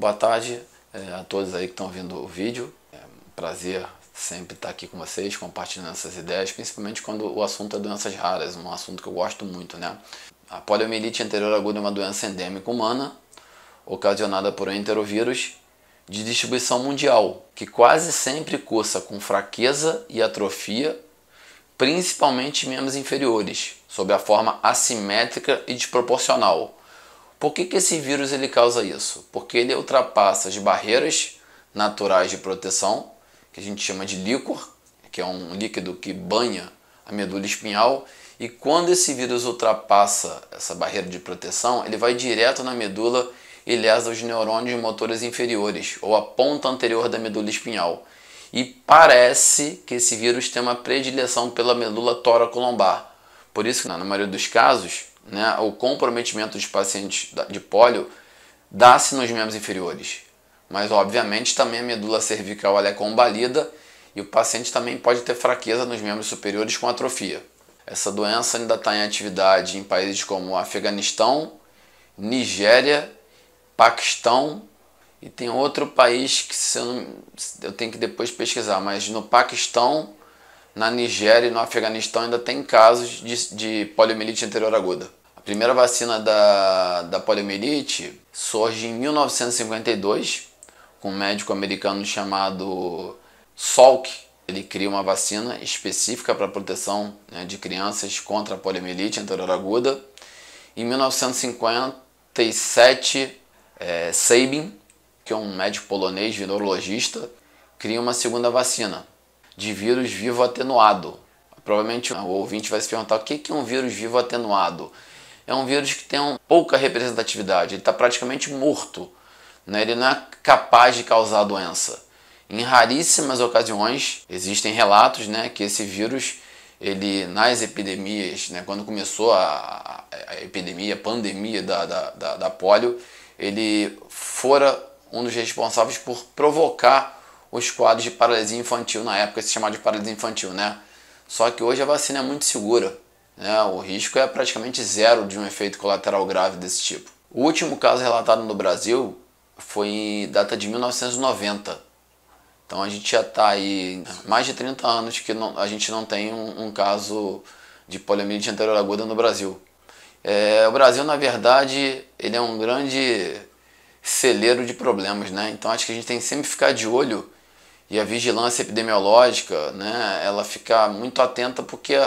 Boa tarde a todos aí que estão vendo o vídeo. É um prazer sempre estar aqui com vocês, compartilhando essas ideias, principalmente quando o assunto é doenças raras, um assunto que eu gosto muito, né? A poliomielite anterior aguda é uma doença endêmica humana, ocasionada por um enterovírus de distribuição mundial, que quase sempre cursa com fraqueza e atrofia, principalmente em membros inferiores, sob a forma assimétrica e desproporcional. Por que esse vírus ele causa isso? Porque ele ultrapassa as barreiras naturais de proteção, que a gente chama de líquor, que é um líquido que banha a medula espinhal, e quando esse vírus ultrapassa essa barreira de proteção, ele vai direto na medula e lesa os neurônios motores inferiores, ou a ponta anterior da medula espinhal. E parece que esse vírus tem uma predileção pela medula tóraco-lombar. Por isso que, na maioria dos casos, o comprometimento dos pacientes de pólio dá-se nos membros inferiores. Mas, obviamente, também a medula cervical ela é combalida e o paciente também pode ter fraqueza nos membros superiores com atrofia. Essa doença ainda está em atividade em países como Afeganistão, Nigéria, Paquistão e tem outro país que eu tenho que depois pesquisar, mas no Paquistão, na Nigéria e no Afeganistão ainda tem casos de poliomielite anterior aguda. A primeira vacina da poliomielite surge em 1952, com um médico americano chamado Salk. Ele cria uma vacina específica para a proteção de crianças contra a poliomielite anterior aguda. Em 1957, Sabin, que é um médico polonês virologista, cria uma segunda vacina de vírus vivo atenuado. Provavelmente o ouvinte vai se perguntar o que é um vírus vivo atenuado. É um vírus que tem pouca representatividade, ele está praticamente morto, ele não é capaz de causar a doença. Em raríssimas ocasiões existem relatos que esse vírus, ele nas epidemias, quando começou a epidemia, a pandemia da polio, ele fora um dos responsáveis por provocar os quadros de paralisia infantil, na época se chamava de paralisia infantil, Só que hoje a vacina é muito segura, o risco é praticamente zero de um efeito colateral grave desse tipo. O último caso relatado no Brasil foi em data de 1990, então a gente já está aí mais de 30 anos que a gente não tem um caso de poliomielite anterior aguda no Brasil. O Brasil, na verdade, ele é um grande celeiro de problemas, então acho que a gente tem que sempre ficar de olho e a vigilância epidemiológica, ela fica muito atenta, porque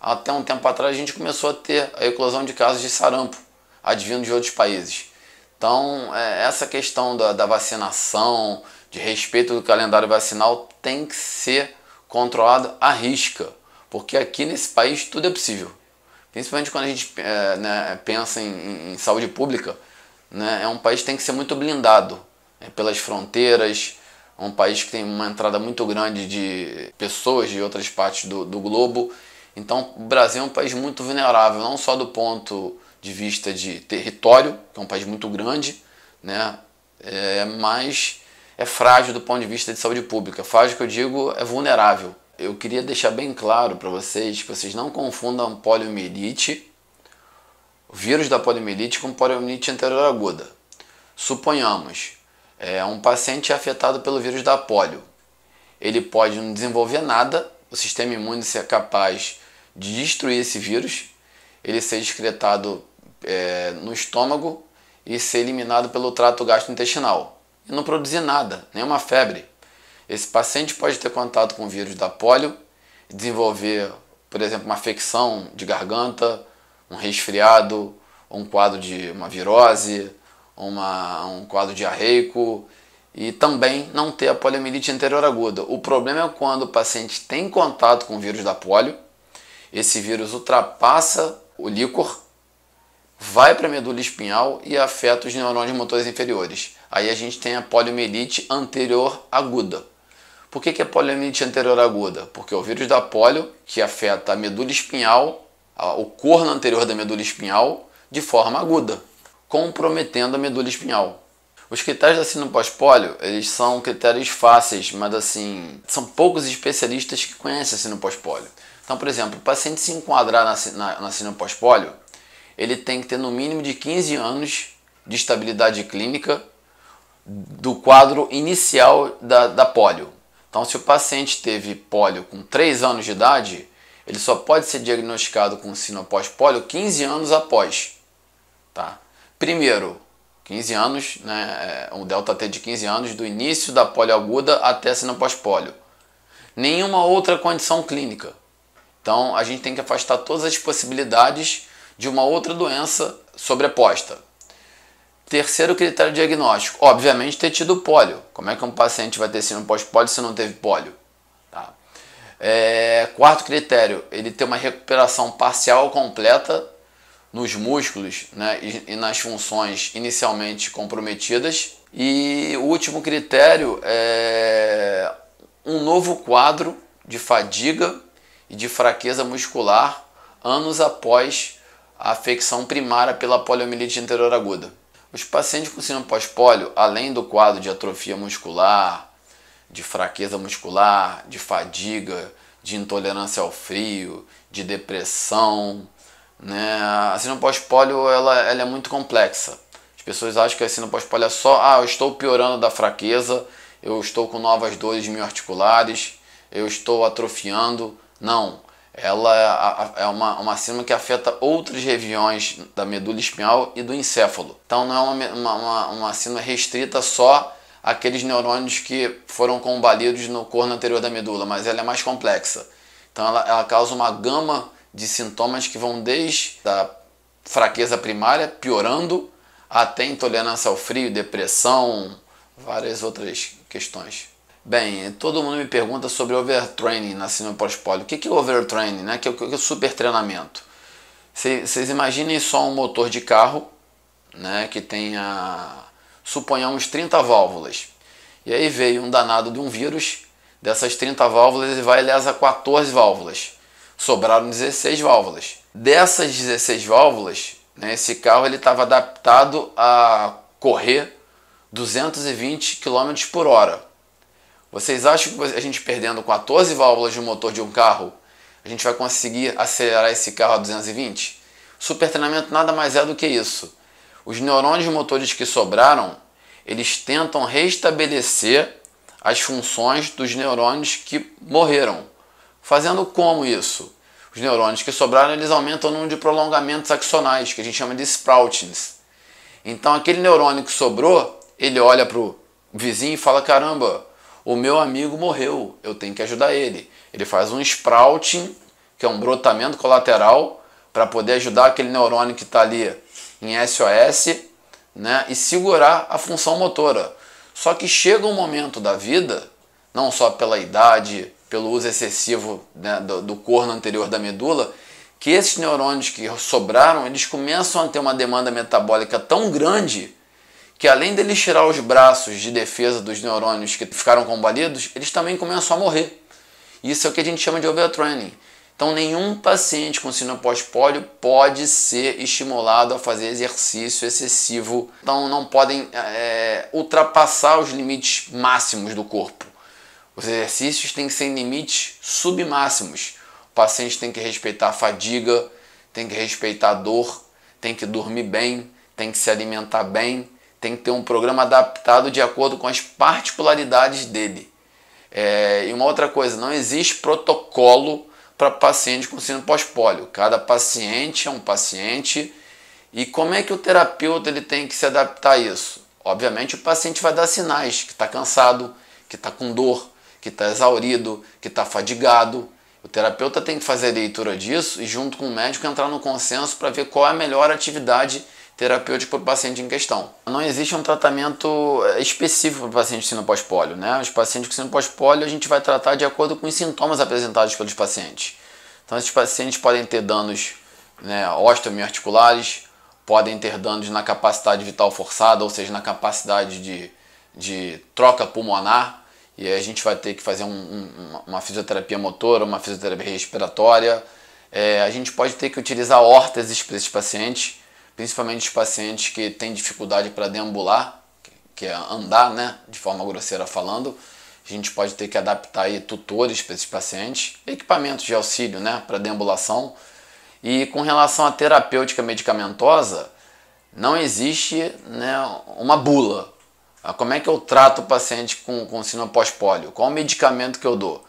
até um tempo atrás a gente começou a ter a eclosão de casos de sarampo advindo de outros países. Então essa questão da vacinação, de respeito do calendário vacinal tem que ser controlado à risca, porque aqui nesse país tudo é possível. Principalmente quando a gente pensa em saúde pública, é um país que tem que ser muito blindado pelas fronteiras, é um país que tem uma entrada muito grande de pessoas de outras partes do globo. Então o Brasil é um país muito vulnerável, não só do ponto de vista de território, que é um país muito grande, mas é frágil do ponto de vista de saúde pública. Frágil, que eu digo, é vulnerável. Eu queria deixar bem claro para vocês que vocês não confundam poliomielite, o vírus da poliomielite, com poliomielite anterior aguda. Suponhamos, um paciente afetado pelo vírus da polio. Ele pode não desenvolver nada, o sistema imune ser capaz de destruir esse vírus, ele ser excretado no estômago e ser eliminado pelo trato gastrointestinal. E não produzir nada, nenhuma febre. Esse paciente pode ter contato com o vírus da polio, desenvolver, por exemplo, uma afecção de garganta, um resfriado, um quadro de uma virose, um quadro diarreico, e também não ter a poliomielite anterior aguda. O problema é quando o paciente tem contato com o vírus da polio, esse vírus ultrapassa o líquor, vai para a medula espinhal e afeta os neurônios motores inferiores. Aí a gente tem a poliomielite anterior aguda. Por que é poliomielite anterior aguda? Porque o vírus da polio, que afeta a medula espinhal, o corno anterior da medula espinhal, de forma aguda, comprometendo a medula espinhal. Os critérios da síndrome pós-polio, eles são critérios fáceis, mas assim, são poucos especialistas que conhecem a síndrome pós-polio. Então, por exemplo, o paciente se enquadrar na síndrome pós-polio, ele tem que ter no mínimo de 15 anos de estabilidade clínica, do quadro inicial da polio. Então, se o paciente teve polio com 3 anos de idade, ele só pode ser diagnosticado com síndrome pós-polio 15 anos após. Tá? Primeiro, 15 anos, né, o delta T de 15 anos do início da polio aguda até a síndrome pós-polio. Nenhuma outra condição clínica. Então, a gente tem que afastar todas as possibilidades de uma outra doença sobreposta. Terceiro critério diagnóstico, obviamente ter tido pólio. Como é que um paciente vai ter síndrome pós-pólio se não teve pólio? Tá. Quarto critério, ele ter uma recuperação parcial ou completa nos músculos, né, e nas funções inicialmente comprometidas. E o último critério é um novo quadro de fadiga e de fraqueza muscular anos após a afecção primária pela poliomielite anterior aguda. Os pacientes com síndrome pós-pólio, além do quadro de atrofia muscular, de fraqueza muscular, de fadiga, de intolerância ao frio, de depressão, né? A síndrome pós-pólio ela é muito complexa. As pessoas acham que a síndrome pós-pólio é só, eu estou piorando da fraqueza, eu estou com novas dores mioarticulares, eu estou atrofiando. Não. Ela é uma síndrome que afeta outras regiões da medula espinhal e do encéfalo. Então não é uma síndrome restrita só àqueles neurônios que foram combalidos no corno anterior da medula, mas ela é mais complexa. Então ela causa uma gama de sintomas que vão desde a fraqueza primária, piorando, até intolerância ao frio, depressão, várias outras questões. Bem, todo mundo me pergunta sobre overtraining na síndrome pós-pólio. O que é overtraining, né? O que é o super treinamento? Vocês imaginem só um motor de carro, né, que tenha, suponhamos, 30 válvulas. E aí veio um danado de um vírus, dessas 30 válvulas ele vai e lesa 14 válvulas. Sobraram 16 válvulas. Dessas 16 válvulas, né, esse carro estava adaptado a correr 220 km por hora. Vocês acham que a gente perdendo 14 válvulas de um motor de um carro, a gente vai conseguir acelerar esse carro a 220? Super treinamento nada mais é do que isso. Os neurônios motores que sobraram, eles tentam restabelecer as funções dos neurônios que morreram. Fazendo como isso? Os neurônios que sobraram, eles aumentam o número de prolongamentos axonais, que a gente chama de sproutings. Então aquele neurônio que sobrou, ele olha para o vizinho e fala, caramba, o meu amigo morreu, eu tenho que ajudar ele. Ele faz um sprouting, que é um brotamento colateral, para poder ajudar aquele neurônio que está ali em SOS, né, e segurar a função motora. Só que chega um momento da vida, não só pela idade, pelo uso excessivo, né, do corno anterior da medula, que esses neurônios que sobraram, eles começam a ter uma demanda metabólica tão grande que além deles tirar os braços de defesa dos neurônios que ficaram combalidos, eles também começam a morrer. Isso é o que a gente chama de overtraining. Então nenhum paciente com síndrome pós-pólio pode ser estimulado a fazer exercício excessivo. Então não podem ultrapassar os limites máximos do corpo. Os exercícios têm que ser em limites submáximos. O paciente tem que respeitar a fadiga, tem que respeitar a dor, tem que dormir bem, tem que se alimentar bem, tem que ter um programa adaptado de acordo com as particularidades dele. E uma outra coisa, não existe protocolo para paciente com síndrome pós-pólio. Cada paciente é um paciente. E como é que o terapeuta ele tem que se adaptar a isso? Obviamente o paciente vai dar sinais que está cansado, que está com dor, que está exaurido, que está fadigado. O terapeuta tem que fazer a leitura disso e junto com o médico entrar no consenso para ver qual é a melhor atividade terapêutico para o paciente em questão. Não existe um tratamento específico para o paciente com síndrome pós-pólio, né? Os pacientes com síndrome pós-pólio a gente vai tratar de acordo com os sintomas apresentados pelos pacientes. Então esses pacientes podem ter danos, né, osteomiarticulares, podem ter danos na capacidade vital forçada, ou seja, na capacidade de troca pulmonar, e aí a gente vai ter que fazer uma fisioterapia motora, uma fisioterapia respiratória. A gente pode ter que utilizar órteses para esses pacientes, principalmente os pacientes que têm dificuldade para deambular, que é andar, né, de forma grosseira falando. A gente pode ter que adaptar aí tutores para esses pacientes, equipamentos de auxílio, né, para deambulação. E com relação à terapêutica medicamentosa, não existe, né, uma bula. Como é que eu trato o paciente com síndrome pós-pólio? Qual o medicamento que eu dou?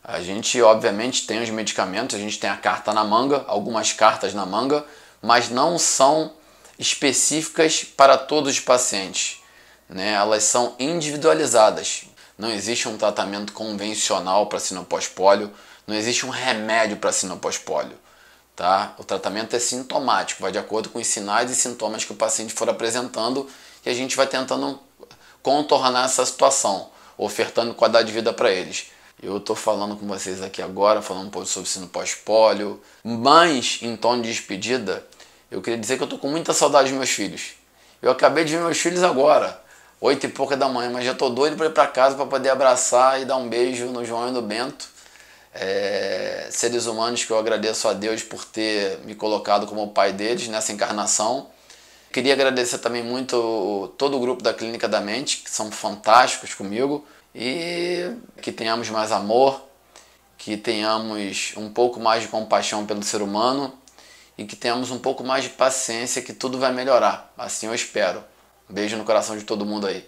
A gente, obviamente, tem os medicamentos, a gente tem a carta na manga, algumas cartas na manga, mas não são específicas para todos os pacientes, né? Elas são individualizadas. Não existe um tratamento convencional para síndrome pós-pólio, não existe um remédio para síndrome pós-pólio. Tá? O tratamento é sintomático, vai de acordo com os sinais e sintomas que o paciente for apresentando e a gente vai tentando contornar essa situação, ofertando qualidade de vida para eles. Eu estou falando com vocês aqui agora, falando um pouco sobre síndrome pós-pólio, mas em tom de despedida, eu queria dizer que eu estou com muita saudade dos meus filhos. Eu acabei de ver meus filhos agora, 8 e pouca da manhã, mas já estou doido para ir para casa para poder abraçar e dar um beijo no João e no Bento. Seres humanos que eu agradeço a Deus por ter me colocado como pai deles nessa encarnação. Queria agradecer também muito todo o grupo da Clínica da Mente, que são fantásticos comigo, e que tenhamos mais amor, que tenhamos um pouco mais de compaixão pelo ser humano e que tenhamos um pouco mais de paciência, que tudo vai melhorar. Assim eu espero. Um beijo no coração de todo mundo aí.